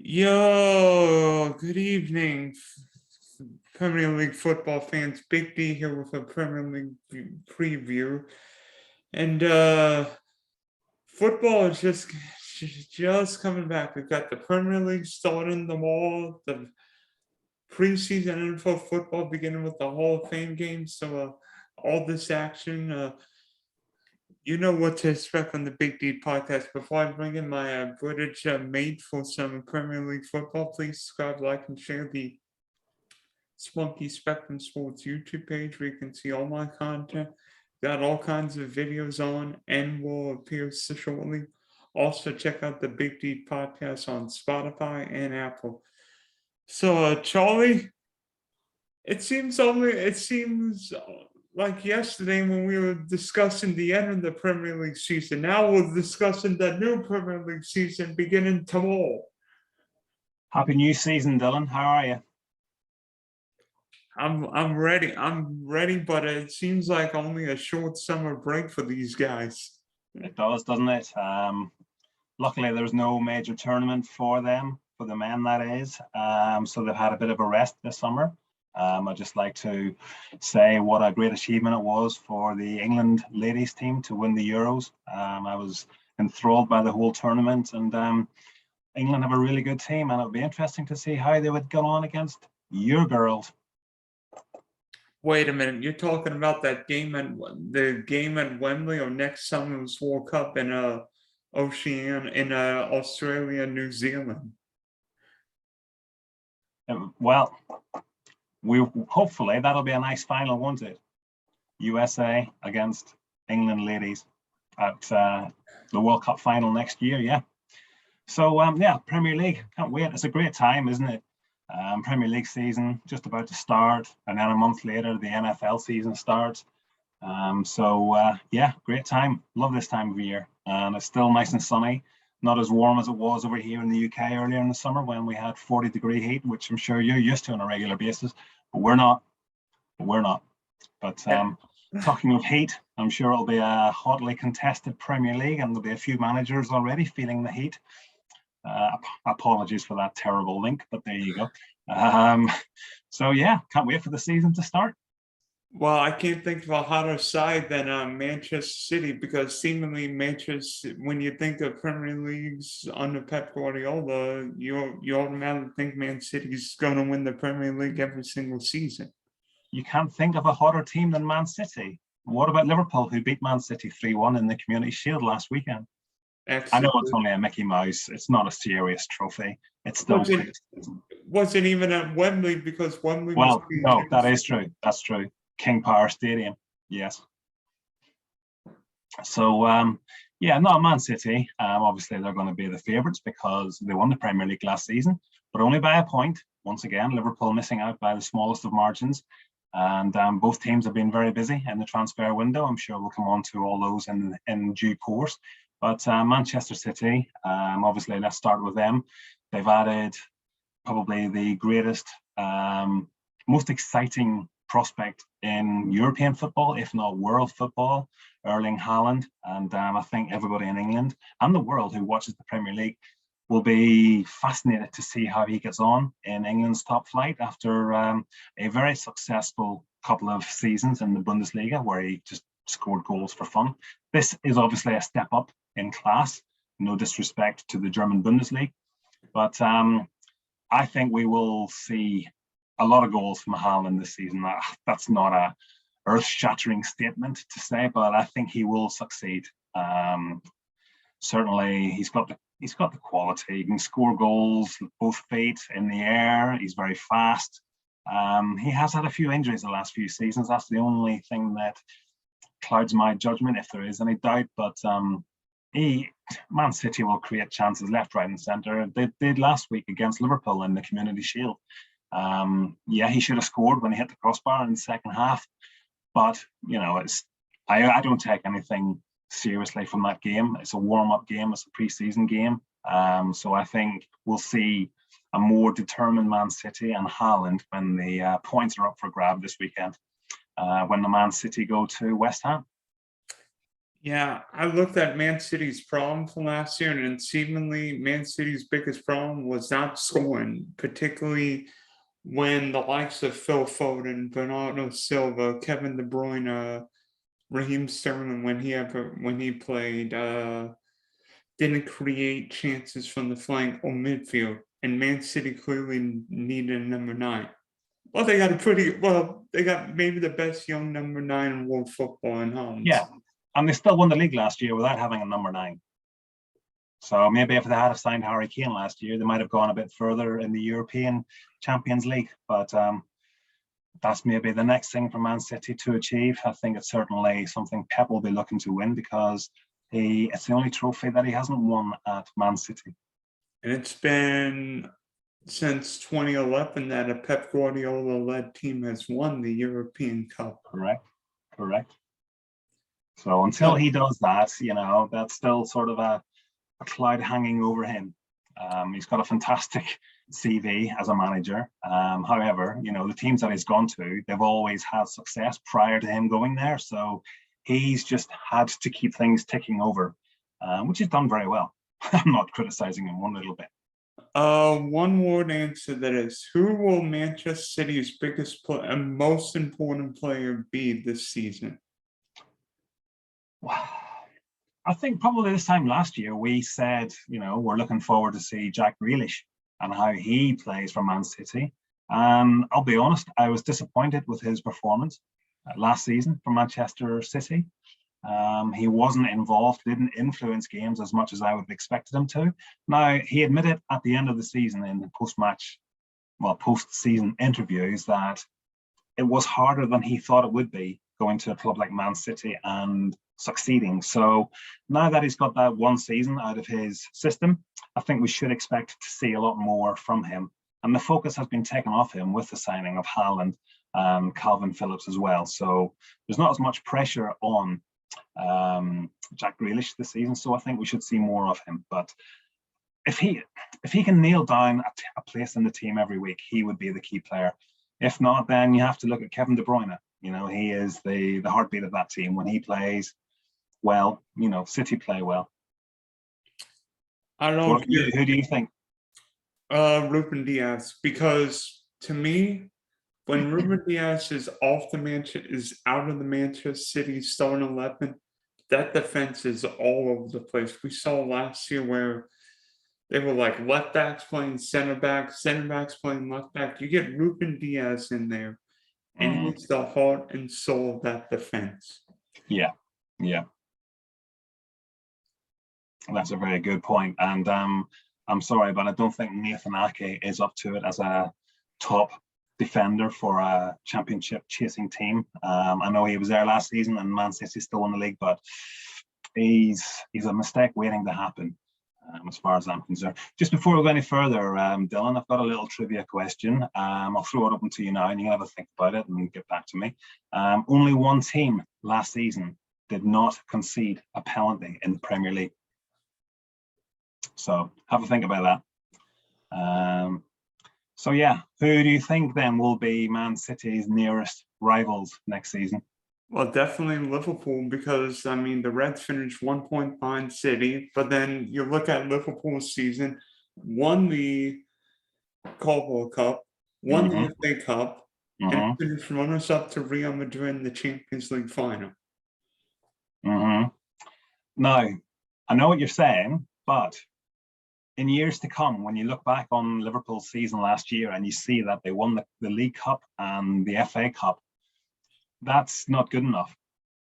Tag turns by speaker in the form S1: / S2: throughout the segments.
S1: Yo, good evening, Premier League football fans. Big D here with a Premier League preview. And football is just coming back. We've got the Premier League starting them all, the preseason NFL football beginning with the Hall of Fame games. So all this action, you know what to expect on the Big D podcast. Before I bring in my British mate for some Premier League football, please subscribe, like, and share the Spunky Spectrum Sports YouTube page where you can see all my content. Got all kinds of videos on and will appear shortly. Also, check out the Big D podcast on Spotify and Apple. So, Charlie, it seems like yesterday when we were discussing the end of the Premier League season. Now we're discussing the new Premier League season beginning tomorrow.
S2: Happy new season, Dylan. How are you?
S1: I'm ready, but it seems like only a short summer break for these guys.
S2: It does, doesn't it? Luckily, there's no major tournament for them, for the men, that is. So they've had a bit of a rest this summer. I'd just like to say what a great achievement it was for the England ladies team to win the Euros. I was enthralled by the whole tournament, and England have a really good team, and it'll be interesting to see how they would get on against your girls.
S1: Wait a minute, you're talking about that game at the game at Wembley or next summer's World Cup in Australia, New Zealand?
S2: Well, hopefully that'll be a nice final, won't it? USA against England ladies at the World Cup final next year, yeah. So yeah, Premier League, can't wait. It's a great time, isn't it? Premier League season just about to start, and then a month later the NFL season starts. Yeah, great time. Love this time of year, and it's still nice and sunny. Not as warm as it was over here in the UK earlier in the summer when we had 40-degree heat, which I'm sure you're used to on a regular basis, but we're not. But talking of heat, I'm sure it'll be a hotly contested Premier League, and there'll be a few managers already feeling the heat. Apologies for that terrible link, but there you go. So yeah, can't wait for the season to start.
S1: Well, I can't think of a hotter side than Manchester City, because seemingly Manchester, when you think of Premier Leagues under Pep Guardiola, you automatically think Man City's going to win the Premier League every single season.
S2: You can't think of a hotter team than Man City. What about Liverpool, who beat Man City 3-1 in the Community Shield last weekend? Excellent. I know it's only a Mickey Mouse. It's not a serious trophy. It's still
S1: wasn't even at Wembley, because Wembley.
S2: Well, no, that is true. That's true. King Power Stadium. Yes. So yeah, not Man City. Obviously, they're going to be the favourites because they won the Premier League last season, but only by a point. Once again, Liverpool missing out by the smallest of margins. And both teams have been very busy in the transfer window. I'm sure we'll come on to all those in due course. But Manchester City, obviously, let's start with them. They've added probably the greatest, most exciting prospect in European football, if not world football, Erling Haaland. And I think everybody in England and the world who watches the Premier League will be fascinated to see how he gets on in England's top flight after a very successful couple of seasons in the Bundesliga, where he just scored goals for fun. This is obviously a step up in class, no disrespect to the German Bundesliga, but I think we will see a lot of goals from Haaland this season. That's not a earth-shattering statement to say, but I think he will succeed. Certainly, he's got the quality. He can score goals, both feet in the air. He's very fast. He has had a few injuries the last few seasons. That's the only thing that clouds my judgment, if there is any doubt. But Man City will create chances left, right, and centre. They did last week against Liverpool in the Community Shield. Yeah, he should have scored when he hit the crossbar in the second half. But you know, I don't take anything seriously from that game. It's a warm-up game. It's a pre-season game. So I think we'll see a more determined Man City and Haaland when the points are up for grab this weekend, when the Man City go to West Ham.
S1: Yeah, I looked at Man City's problem from last year, and seemingly Man City's biggest problem was not scoring, particularly when the likes of Phil Foden, Bernardo Silva, Kevin De Bruyne, Raheem Sterling, when he played, didn't create chances from the flank or midfield, and Man City clearly needed a number 9. Well, they got maybe the best young number 9 in world football in Haaland.
S2: Yeah, and they still won the league last year without having a number 9. So maybe if they had signed Harry Kane last year, they might have gone a bit further in the European Champions League. But that's maybe the next thing for Man City to achieve. I think it's certainly something Pep will be looking to win, because it's the only trophy that he hasn't won at Man City.
S1: And it's been since 2011 that a Pep Guardiola-led team has won the European Cup.
S2: Correct. So until he does that, that's still sort of a cloud hanging over him. He's got a fantastic CV as a manager. However, the teams that he's gone to, they've always had success prior to him going there. So he's just had to keep things ticking over, which he's done very well. I'm not criticizing him one little bit.
S1: One word answer that is, who will Manchester City's biggest and most important player be this season?
S2: I think probably this time last year we said, we're looking forward to see Jack Grealish and how he plays for Man City. I'll be honest, I was disappointed with his performance last season for Manchester City. He wasn't involved, didn't influence games as much as I would have expected him to. Now, he admitted at the end of the season in the post-season interviews that it was harder than he thought it would be going to a club like Man City and succeeding. So now that he's got that one season out of his system, I think we should expect to see a lot more from him. And the focus has been taken off him with the signing of Haaland and Kalvin Phillips as well. So there's not as much pressure on Jack Grealish this season. So I think we should see more of him. But if he can nail down a place in the team every week, he would be the key player. If not, then you have to look at Kevin De Bruyne. He is the heartbeat of that team. When he plays well, City play well.
S1: I don't.
S2: Who do you think?
S1: Ruben Dias, because to me, when Ruben Dias is out of the Manchester City starting 11, that defense is all over the place. We saw last year where they were like left backs playing center backs playing left back. You get Ruben Dias in there, and he's the heart and soul of that defense.
S2: Yeah. That's a very good point. And I'm sorry, but I don't think Nathan Ake is up to it as a top defender for a championship chasing team. I know he was there last season and Man City still won the league, but he's a mistake waiting to happen. As far as I'm concerned. Just before we go any further, Dylan, I've got a little trivia question. I'll throw it open to you now and you can have a think about it and get back to me. Only one team last season did not concede a penalty in the Premier League. So have a think about that. So yeah, who do you think then will be Man City's nearest rivals next season?
S1: Well, definitely Liverpool, because the Reds finished 1 point behind City, but then you look at Liverpool's season, won the Carabao Cup, won the FA Cup, and finished runners-up to Real Madrid in the Champions League final.
S2: Now, I know what you're saying, but in years to come, when you look back on Liverpool's season last year and you see that they won the League Cup and the FA Cup, that's not good enough.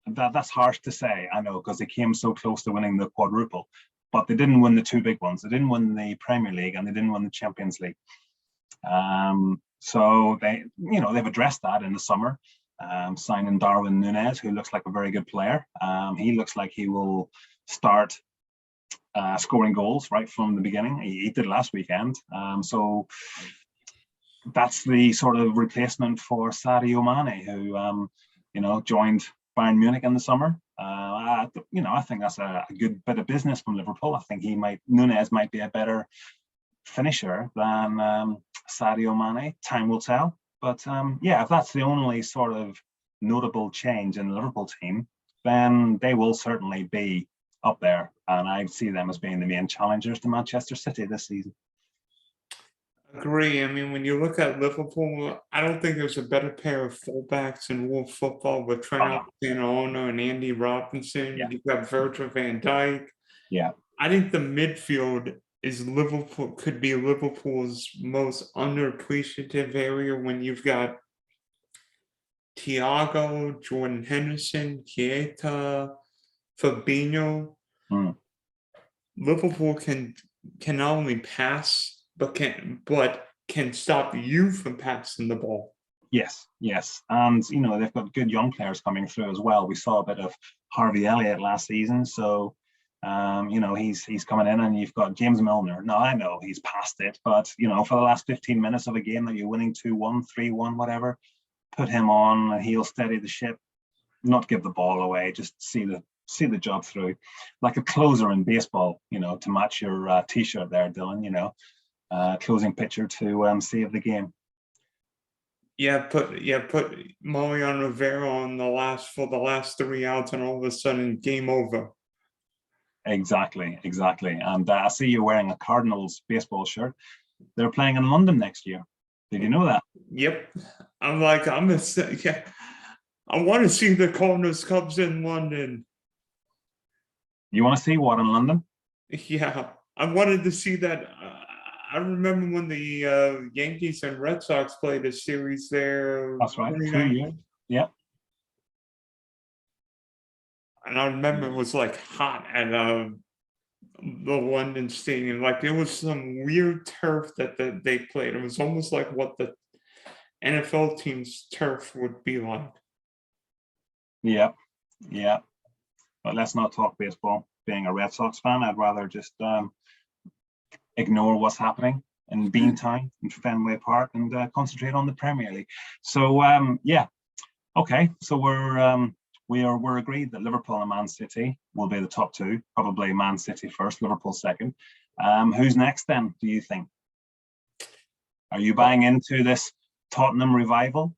S2: That's harsh to say, I know, because they came so close to winning the quadruple, but they didn't win the two big ones. They didn't win the Premier League and they didn't win the Champions League. So they've addressed that in the summer, signing Darwin Nunez, who looks like a very good player. He looks like he will start scoring goals right from the beginning. He did last weekend. So that's the sort of replacement for Sadio Mane, who joined Bayern Munich in the summer. I think that's a good bit of business from Liverpool. I think Nunez might be a better finisher than Sadio Mane. Time will tell. But if that's the only sort of notable change in the Liverpool team, then they will certainly be up there. And I see them as being the main challengers to Manchester City this season.
S1: Agree. I mean, when you look at Liverpool, I don't think there's a better pair of fullbacks in world football with Trent Alexander-Arnold and Andy Robinson.
S2: Yeah.
S1: You've got Virgil van Dijk.
S2: Yeah.
S1: I think the midfield could be Liverpool's most underappreciative area when you've got Thiago, Jordan Henderson, Keita, Fabinho. Liverpool can not only pass, but can stop you from passing the ball.
S2: Yes, and they've got good young players coming through as well. We saw a bit of Harvey Elliott last season, so he's coming in, and you've got James Milner. Now I know he's past it, but for the last 15 minutes of a game that you're winning 2-1, 3-1, whatever, put him on, and he'll steady the ship, not give the ball away, just see the job through, like a closer in baseball. To match your T-shirt there, Dylan. Closing pitcher to save the game.
S1: Put Mariano Rivera on for the last 3 outs, and all of a sudden, game over.
S2: Exactly. And I see you're wearing a Cardinals baseball shirt. They're playing in London next year. Did you know that?
S1: Yep. I want to see the Cardinals Cubs in London.
S2: You want to see what in London?
S1: Yeah, I wanted to see that. I remember when the Yankees and Red Sox played a series there.
S2: That's right, 2 years. Yeah.
S1: And I remember it was like hot at the London Stadium. Like there was some weird turf that they played. It was almost like what the NFL team's turf would be like.
S2: Yeah. But let's not talk baseball. Being a Red Sox fan, I'd rather just ignore what's happening in Beantown and Fenway Park and concentrate on the Premier League. So okay. So we're agreed that Liverpool and Man City will be the top two. Probably Man City first, Liverpool second. Who's next then? Do you think? Are you buying into this Tottenham revival?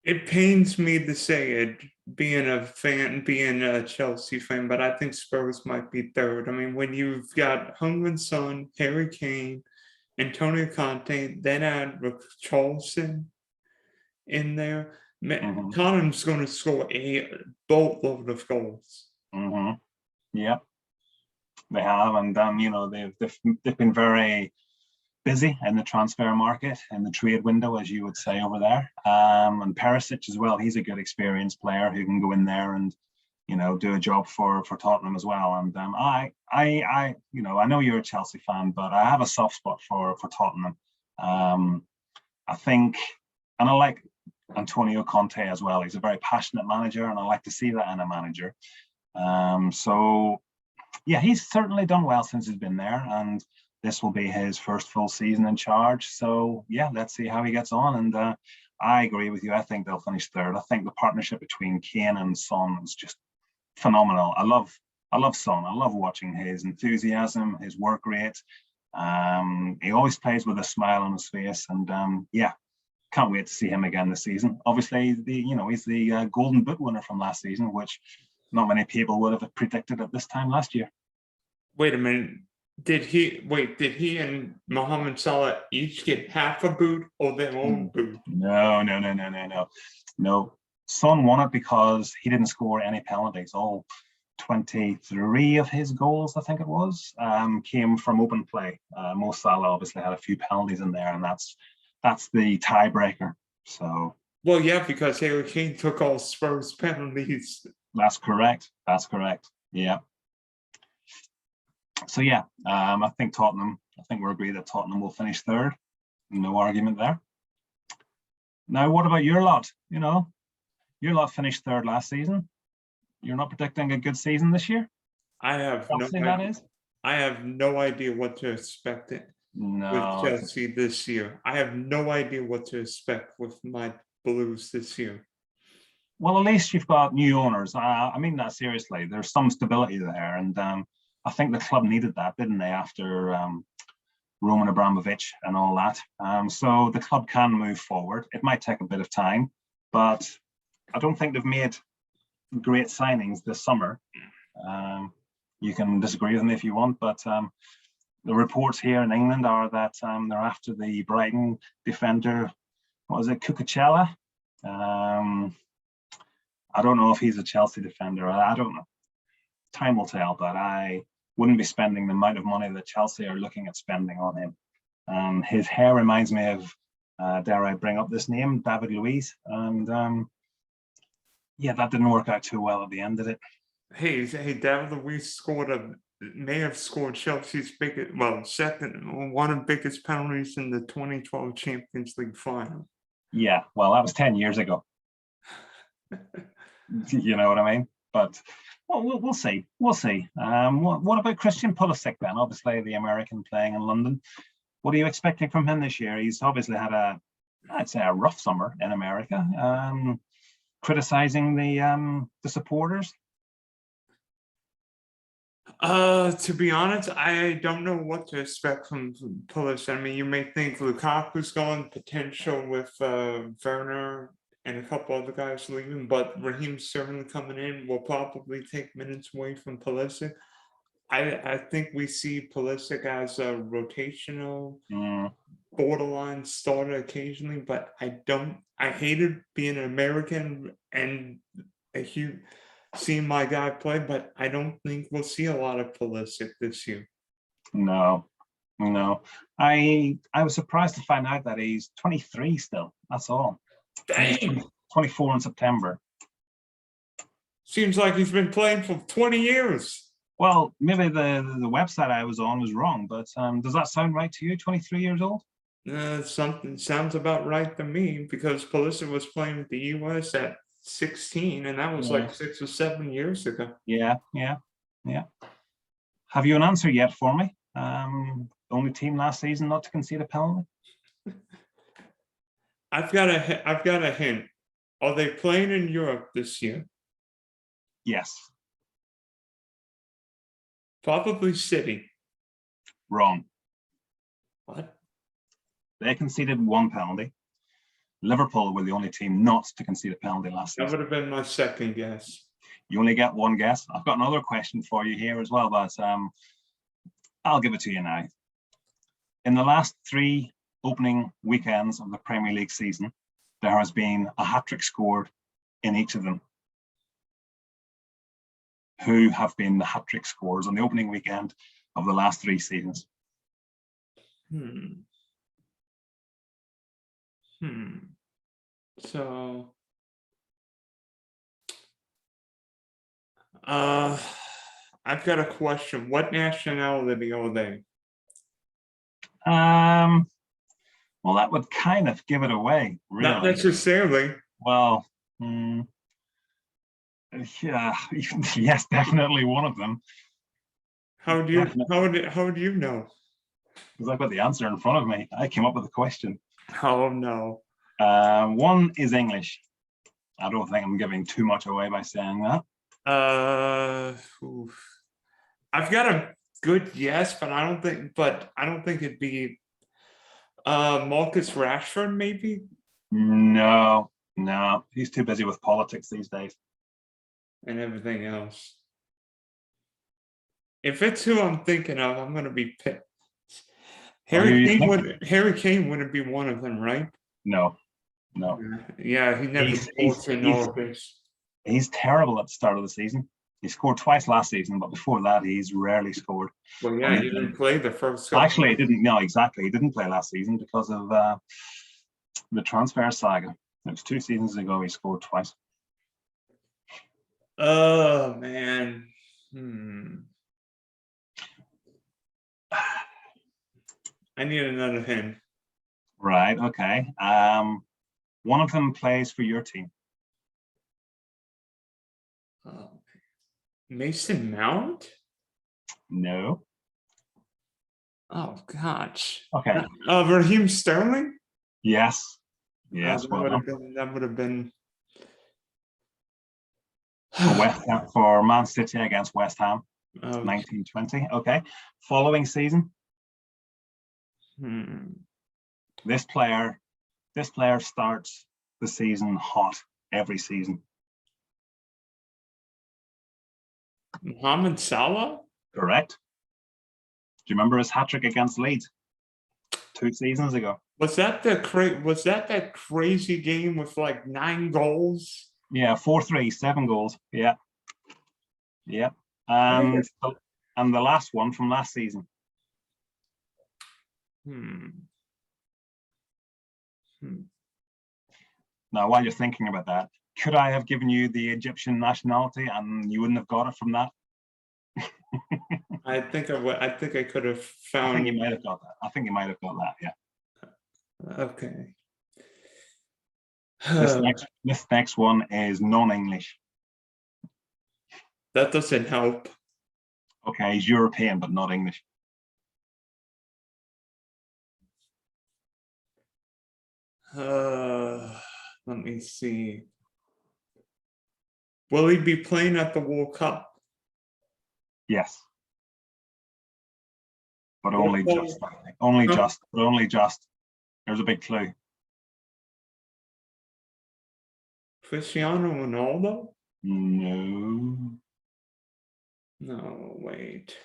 S1: It pains me to say it, being a Chelsea fan, but I think Spurs might be third. I mean, when you've got Heung-min Son, Harry Kane, Antonio Conte, then add Richarlison in there, Tottenham's going to score a boatload of goals.
S2: Yeah, they have, and they've been very busy in the transfer market, in the trade window, as you would say over there. And Perisic as well. He's a good experienced player who can go in there and do a job for Tottenham as well. And I know you're a Chelsea fan, but I have a soft spot for Tottenham. I think, and I like Antonio Conte as well. He's a very passionate manager, and I like to see that in a manager. So yeah, he's certainly done well since he's been there, and this will be his first full season in charge. So yeah, let's see how he gets on. And I agree with you. I think they'll finish third. I think the partnership between Kane and Son is just phenomenal. I love Son. I love watching his enthusiasm, his work rate. He always plays with a smile on his face, and yeah, can't wait to see him again this season. Obviously, he's the Golden Boot winner from last season, which not many people would have predicted at this time last year. Wait
S1: a minute. Did he and Mohamed Salah each get half a boot or their own boot?
S2: No. Son won it because he didn't score any penalties. All 23 of his goals, I think it was, came from open play. Mo Salah obviously had a few penalties in there, and that's the tiebreaker. So.
S1: Well, yeah, because Harry Kane took all Spurs penalties.
S2: That's correct. Yeah. So yeah, I think we're agreed that Tottenham will finish third. No argument there. Now, what about your lot? Your lot finished third last season. You're not predicting a good season this year?
S1: I have no idea what to expect with Chelsea this year. I have no idea what to expect with my Blues this year.
S2: Well, at least you've got new owners. I mean that seriously. There's some stability there, and I think the club needed that, didn't they, after Roman Abramovich and all that. So the club can move forward. It might take a bit of time, but I don't think they've made great signings this summer. You can disagree with me if you want, but the reports here in England are that they're after the Brighton defender. What was it, Cucurella? I don't know if he's a Chelsea defender. I don't know. Time will tell, but I wouldn't be spending the amount of money that Chelsea are looking at spending on him. His hair reminds me of, dare I bring up this name, David Luiz. And yeah, that didn't work out too well at the end, did it?
S1: Hey, David Luiz may have scored Chelsea's biggest, one of the biggest penalties in the 2012 Champions League final.
S2: Yeah, well, that was 10 years ago. You know what I mean? But well, we'll see. We'll see. What about Christian Pulisic then? Obviously, the American playing in London. What are you expecting from him this year? He's obviously had I'd say a rough summer in America. Criticizing the supporters.
S1: To be honest, I don't know what to expect from Pulisic. I mean, you may think Lukaku's gone, potential with Werner and a couple other guys leaving, but Raheem Sterling coming in will probably take minutes away from Pulisic. I think we see Pulisic as a rotational borderline starter occasionally, but I hated being an American and seeing my guy play, but I don't think we'll see a lot of Pulisic this year.
S2: No. I was surprised to find out that he's 23 still. That's all.
S1: Dang.
S2: 24 in September.
S1: Seems like he's been playing for 20 years.
S2: Well, maybe the website I was on was wrong, but does that sound right to you? 23 years old?
S1: Something sounds about right to me, because Pulisic was playing with the US at 16, and that was like 6 or 7 years ago.
S2: Yeah. Have you an answer yet for me? Only team last season not to concede a penalty?
S1: I've got a hint. Are they playing in Europe this year?
S2: Yes.
S1: Probably City.
S2: Wrong.
S1: What?
S2: They conceded one penalty. Liverpool were the only team not to concede a penalty last season.
S1: That would have been my second guess.
S2: You only get one guess. I've got another question for you here as well, but I'll give it to you now. In the last 3 opening weekends of the Premier League season, there has been a hat-trick scored in each of them. Who have been the hat-trick scorers on the opening weekend of the last 3 seasons?
S1: So, I've got a question. What nationality are they?
S2: Well, that would kind of give it away, really.
S1: Not necessarily.
S2: Well, yeah, yes, definitely one of them.
S1: How do you know?
S2: Because I've got the answer in front of me. I came up with the question.
S1: Oh no.
S2: One is English. I don't think I'm giving too much away by saying that.
S1: I've got a good yes, but I don't think it'd be Marcus Rashford, maybe.
S2: No, he's too busy with politics these days
S1: and everything else. If it's who I'm thinking of, I'm going to be pissed. Harry Kane wouldn't be one of them, right?
S2: No.
S1: Yeah, he never scores in all of this.
S3: He's terrible at the start of the season. He scored twice last season, but before that, he's rarely scored.
S1: Well, yeah, he didn't play the first.
S3: Actually, he didn't. No, exactly. He didn't play last season because of the transfer saga. It was 2 seasons ago he scored twice.
S1: Oh man. I need another hint.
S3: Right. Okay. One of them plays for your team.
S1: Mason Mount?
S3: No.
S1: Oh gosh.
S3: Okay.
S1: Raheem Sterling?
S3: Yes. Yes.
S1: That would have been
S3: for Man City against West Ham, 1920. Okay. Following season. This player starts the season hot every season.
S1: Mohamed Salah?
S2: Correct. Do you remember his hat-trick against Leeds 2 seasons ago?
S1: Was that that crazy game with like 9 goals?
S2: Yeah, 4-3, 7 goals. Yeah. Yeah. And the last one from last season. Now, while you're thinking about that, could I have given you the Egyptian nationality and you wouldn't have got it from that?
S1: I think I could have found.
S2: I think you might have got that. I think you might have got that. Yeah.
S1: Okay.
S2: This next one is non-English.
S1: That doesn't help.
S2: Okay, he's European but not English.
S1: Let me see. Will he be playing at the World Cup?
S2: Yes. But only just. Only just. There's a big clue.
S1: Cristiano Ronaldo?
S2: No.
S1: No, wait.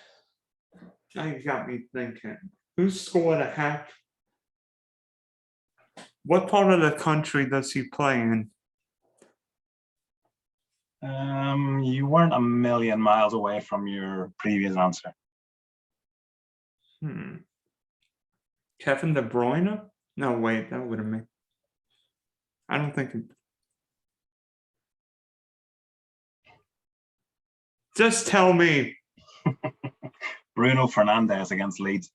S1: Now you got me thinking. Who scored a hat? What part of the country does he play in?
S2: You weren't a million miles away from your previous answer.
S1: Kevin De Bruyne? No, wait, that would have been. I don't think. Just tell me.
S2: Bruno Fernandes against Leeds.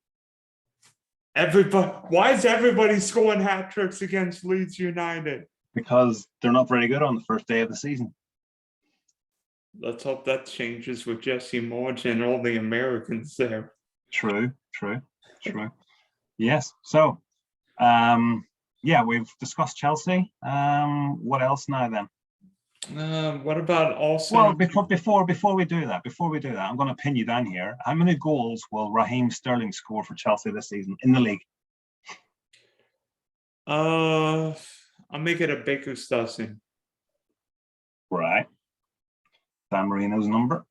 S1: Why is everybody scoring hat tricks against Leeds United?
S2: Because they're not very good on the first day of the season.
S1: Let's hope that changes with Jesse March and all the Americans there.
S2: True. Yes. So, yeah, we've discussed Chelsea. What else now then?
S1: What about also?
S2: Well, before we do that, I'm going to pin you down here. How many goals will Raheem Sterling score for Chelsea this season in the league?
S1: I'll make it a baker's dozen.
S2: Right. San Marino's number.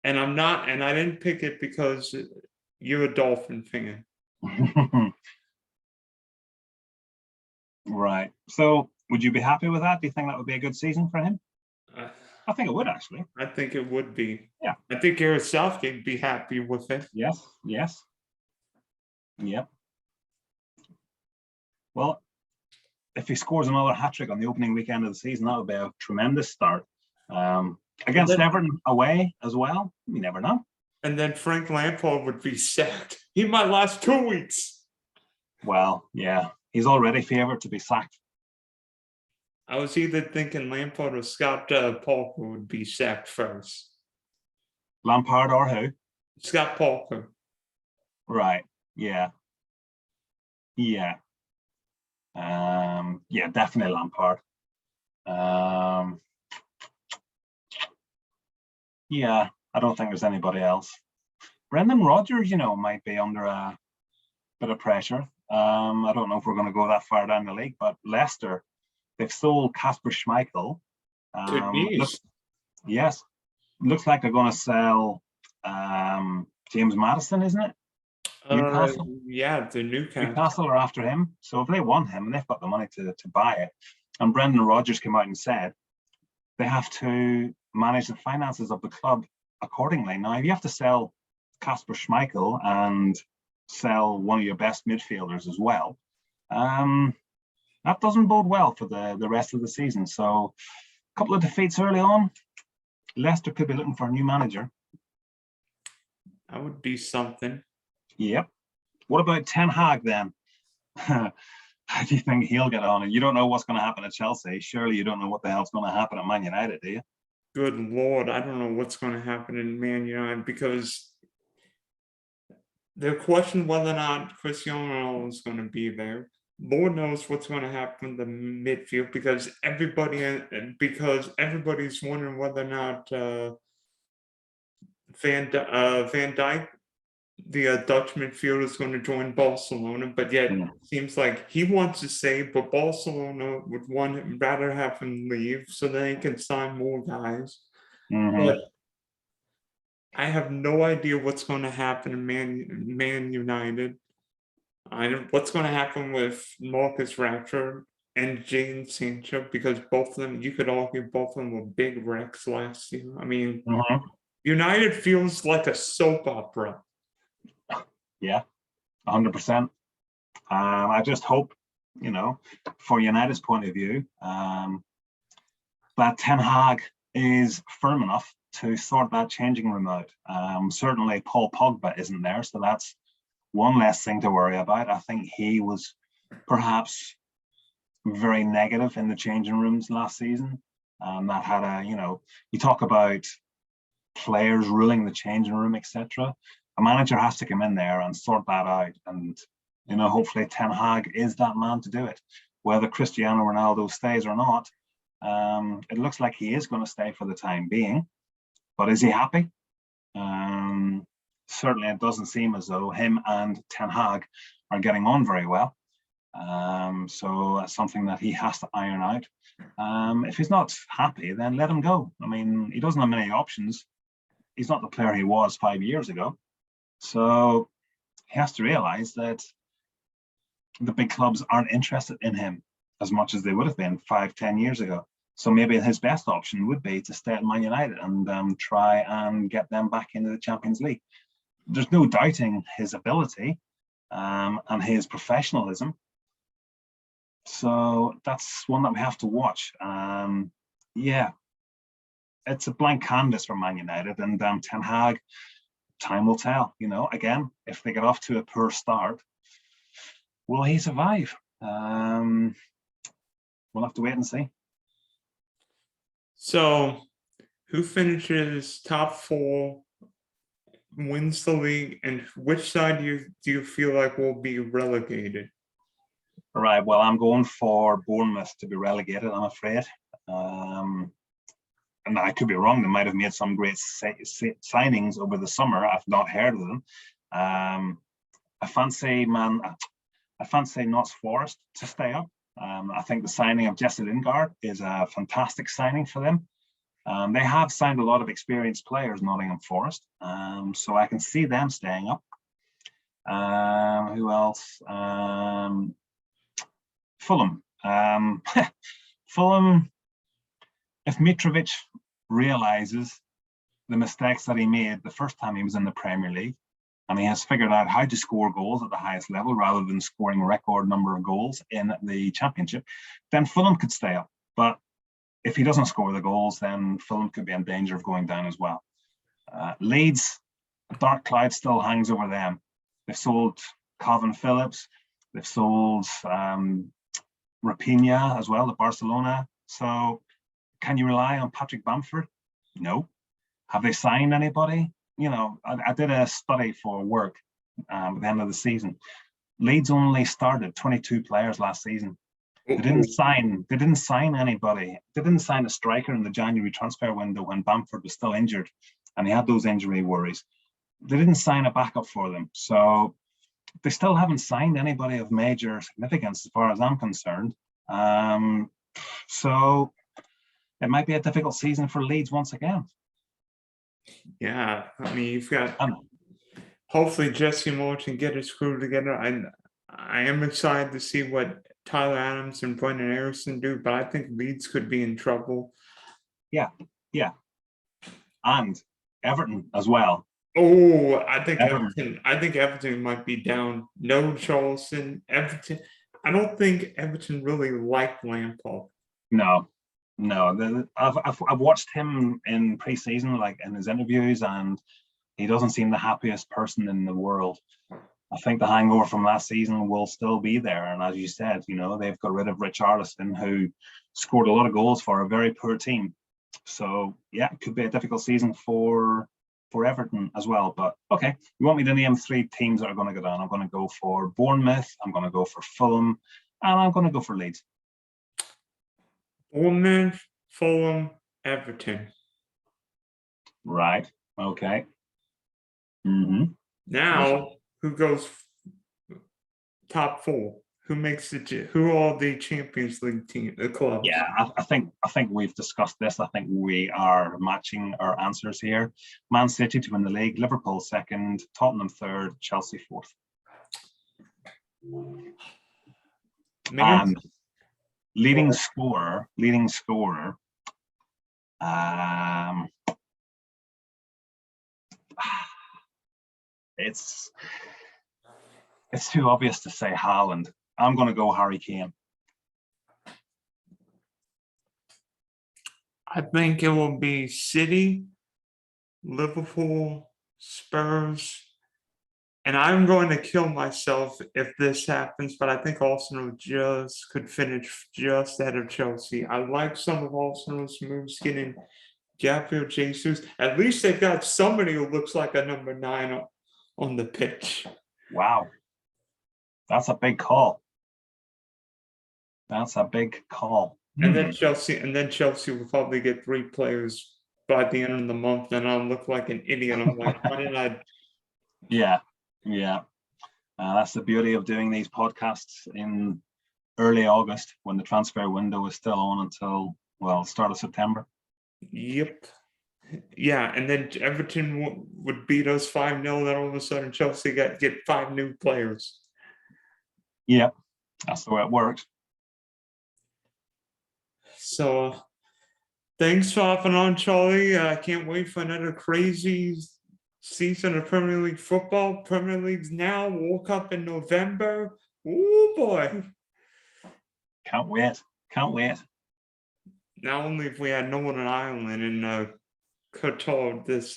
S1: And I didn't pick it because you're a Dolphin fan.
S2: Right. So would you be happy with that? Do you think that would be a good season for him? I think it would, actually.
S1: I think it would be.
S2: Yeah.
S1: I think Gareth Southgate would be happy with it.
S2: Yes. Yep. Well, if he scores another hat-trick on the opening weekend of the season, that would be a tremendous start. Against Everton away as well. You never know.
S1: And then Frank Lampard would be sacked. He might last 2 weeks.
S2: Well, yeah. He's already favoured to be sacked.
S1: I was either thinking Lampard or Scott Parker would be sacked first.
S2: Lampard or who?
S1: Scott Parker.
S2: Right. Yeah. Yeah, definitely Lampard. Yeah, I don't think there's anybody else. Brendan Rodgers, might be under a bit of pressure. I don't know if we're going to go that far down the league, but Leicester, they've sold Kasper Schmeichel. Yes, looks like they're going to sell James Maddison, isn't it? Newcastle.
S1: Yeah, the
S2: Newcastle are after him. So if they want him, and they've got the money to buy it, and Brendan Rodgers came out and said they have to manage the finances of the club accordingly. Now, if you have to sell Kasper Schmeichel and sell one of your best midfielders as well, that doesn't bode well for the rest of the season. So a couple of defeats early on. Leicester could be looking for a new manager.
S1: That would be something.
S2: Yep. What about Ten Hag then? How do you think he'll get on? And you don't know what's going to happen at Chelsea. Surely you don't know what the hell's going to happen at Man United, do you?
S1: Good Lord, I don't know what's going to happen in Man United because they're questioning whether or not Cristiano Ronaldo is going to be there. Lord knows what's going to happen in the midfield because everybody's wondering whether or not Van Dijk, the Dutch midfielder, is going to join Barcelona, but yet it seems like he wants to stay, but Barcelona would rather have him leave so they can sign more guys.
S2: Mm-hmm.
S1: I have no idea what's going to happen in Man United. I know what's going to happen with Marcus Rashford and Jadon Sancho, because both of them, you could argue both of them were big wrecks last year. I mean, United feels like a soap opera.
S3: Yeah, 100%. I just hope, for United's point of view, that Ten Hag is firm enough to sort that changing room out. Certainly Paul Pogba isn't there, so that's one less thing to worry about. I think he was perhaps very negative in the changing rooms last season. That had you talk about players ruling the changing room, etc. A manager has to come in there and sort that out. And, hopefully Ten Hag is that man to do it. Whether Cristiano Ronaldo stays or not, it looks like he is going to stay for the time being. But is he happy? Certainly it doesn't seem as though him and Ten Hag are getting on very well. So that's something that he has to iron out. If he's not happy, then let him go. I mean, he doesn't have many options. He's not the player he was 5 years ago. So he has to realize that the big clubs aren't interested in him as much as they would have been 5-10 years ago. So maybe his best option would be to stay at Man United and try and get them back into the Champions League. There's no doubting his ability and his professionalism. So that's one that we have to watch. Yeah, it's a blank canvas for Man United, and Ten Hag, time will tell. Again, if they get off to a poor start, will he survive? We'll have to wait and see.
S1: So, who finishes top 4, wins the league, and which side do you feel like will be relegated?
S3: All right. Well, I'm going for Bournemouth to be relegated, I'm afraid. And I could be wrong. They might have made some great signings over the summer. I've not heard of them. I fancy Notts Forest to stay up. I think the signing of Jesse Lingard is a fantastic signing for them. They have signed a lot of experienced players, Nottingham Forest, so I can see them staying up. Who else? Fulham. Fulham, if Mitrovic realizes the mistakes that he made the first time he was in the Premier League, and he has figured out how to score goals at the highest level rather than scoring a record number of goals in the Championship, then Fulham could stay up. But if he doesn't score the goals, then Fulham could be in danger of going down as well. Leeds, a dark cloud still hangs over them. They've sold Kalvin Phillips. They've sold Raphinha as well at Barcelona. So can you rely on Patrick Bamford? No. Have they signed anybody? I did a study for work at the end of the season. Leeds only started 22 players last season. They didn't sign anybody. They didn't sign a striker in the January transfer window when Bamford was still injured and he had those injury worries. They didn't sign a backup for them. So they still haven't signed anybody of major significance as far as I'm concerned. So it might be a difficult season for Leeds once again.
S1: Yeah, I mean, you've got hopefully Jesse Moore can get his crew together. I am excited to see what Tyler Adams and Bruyne and Ederson do, but I think Leeds could be in trouble.
S3: Yeah. And Everton as well.
S1: Oh, I think Everton might be down. No Charleston. Everton. I don't think Everton really liked Lampard.
S3: No. I've watched him in pre-season, like in his interviews, and he doesn't seem the happiest person in the world. I think the hangover from last season will still be there. And as you said, they've got rid of Richarlison, who scored a lot of goals for a very poor team. So yeah, it could be a difficult season for Everton as well. But okay, you want me to name 3 teams that are going to go down? I'm going to go for Bournemouth, I'm going to go for Fulham, and I'm going to go for Leeds.
S1: Bournemouth, Fulham, Everton.
S3: Right. Okay.
S1: Now, who goes top 4? who are the Champions League team, the clubs?
S3: Yeah, I think we've discussed this. I think we are matching our answers here. Man City to win the league, Liverpool second, Tottenham third, Chelsea fourth. And leading scorer. It's too obvious to say Haaland. I'm going to go Harry Kane.
S1: I think it will be City, Liverpool, Spurs, and I'm going to kill myself if this happens, but I think Arsenal just could finish just ahead of Chelsea. I like some of Arsenal's moves, getting Gabriel Jesus. At least they've got somebody who looks like a number 9 on the pitch.
S3: Wow. That's a big call. That's a big call.
S1: And then Chelsea will probably get 3 players by the end of the month, and I'll look like an idiot. I'm like, why didn't I?
S3: Yeah. That's the beauty of doing these podcasts in early August when the transfer window is still on until, well, start of September.
S1: Yep. Yeah, and then Everton would beat us 5-0, then all of a sudden Chelsea get 5 new players.
S3: Yep, that's the way it works.
S1: So thanks for hopping on, Charlie. I can't wait for another crazy season of Premier League football. Premier League's now, World Cup in November. Oh boy.
S3: Can't wait.
S1: Not only if we had Northern Ireland in Qatar this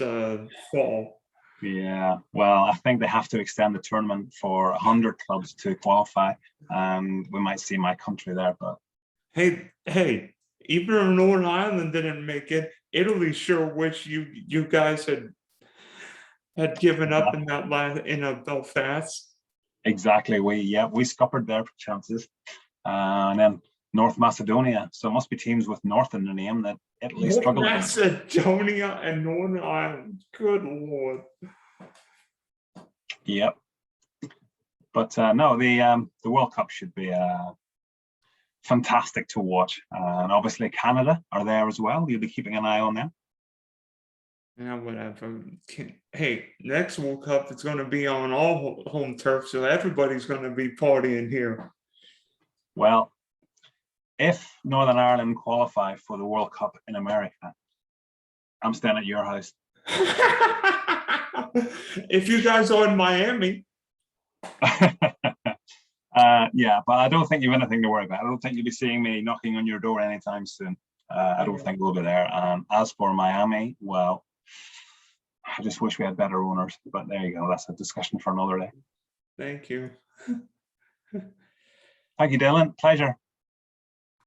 S1: fall.
S3: Yeah, well, I think they have to extend the tournament for 100 clubs to qualify, and we might see my country there. But
S1: hey, even if Northern Ireland didn't make it, Italy sure wish you guys had given up in that in Belfast.
S3: Exactly, we scuppered their chances, and then North Macedonia. So it must be teams with North in their name that Italy struggled against.
S1: Macedonia and Northern Ireland. Good Lord.
S3: Yep. But no, the World Cup should be fantastic to watch, and obviously Canada are there as well. You'll be keeping an eye on them.
S1: Yeah, whatever. Hey, next World Cup it's going to be on all home turf, so everybody's going to be partying here.
S3: Well, if Northern Ireland qualify for the World Cup in America, I'm staying at your house.
S1: If you guys are in Miami.
S3: Yeah, but I don't think you've anything to worry about. I don't think you'll be seeing me knocking on your door anytime soon. I don't think we'll be there. As for Miami, well, I just wish we had better owners. But there you go. That's a discussion for another day.
S1: Thank you.
S3: Thank you, Dylan. Pleasure.